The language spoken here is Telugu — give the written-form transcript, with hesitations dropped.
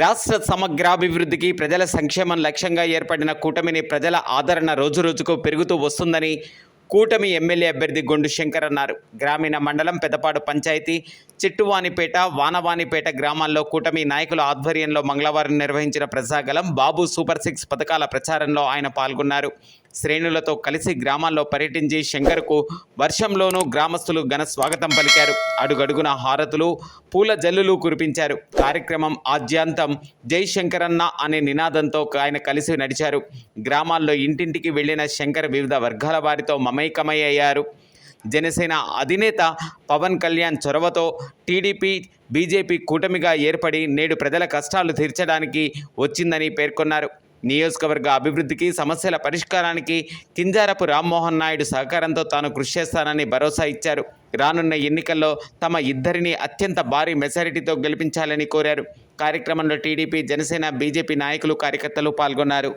రాష్ట్ర సమగ్రాభివృద్ధికి ప్రజల సంక్షేమం లక్ష్యంగా ఏర్పడిన కూటమిని ప్రజల ఆదరణ రోజురోజుకు పెరుగుతూ వస్తుందని కూటమి ఎమ్మెల్యే అభ్యర్థి గొండు శంకర్ అన్నారు. గ్రామీణ మండలం పెదపాడు పంచాయతీ చిట్టువానిపేట, వానవానిపేట గ్రామాల్లో కూటమి నాయకుల ఆధ్వర్యంలో మంగళవారం నిర్వహించిన ప్రజాగళం బాబు సూపర్ 6 పథకాల ప్రచారంలో ఆయన పాల్గొన్నారు. శ్రేణులతో కలిసి గ్రామాల్లో పర్యటించి శంకర్కు వర్షంలోనూ గ్రామస్తులు ఘన స్వాగతం పలికారు. అడుగడుగున హారతులు, పూల జల్లులు కురిపించారు. కార్యక్రమం ఆద్యాంతం జై శంకరన్న అనే నినాదంతో ఆయన కలిసి నడిచారు. గ్రామాల్లో ఇంటింటికి వెళ్లిన శంకర్ వివిధ వర్గాల వారితో మమైకమయ్యారు. జనసేన అధినేత పవన్ కళ్యాణ్ చొరవతో టీడీపీ, బీజేపీ కూటమిగా ఏర్పడి నేడు ప్రజల కష్టాలు తీర్చడానికి వచ్చిందని పేర్కొన్నారు. నియోజకవర్గ అభివృద్ధికి, సమస్యల పరిష్కారానికి కింజారపు రామ్మోహన్ నాయుడు సహకారంతో తాను కృషి చేస్తానని భరోసా ఇచ్చారు. రానున్న ఎన్నికల్లో తమ ఇద్దరిని అత్యంత భారీ మెజారిటీతో గెలిపించాలని కోరారు. కార్యక్రమంలో టీడీపీ, జనసేన, బీజేపీ నాయకులు, కార్యకర్తలు పాల్గొన్నారు.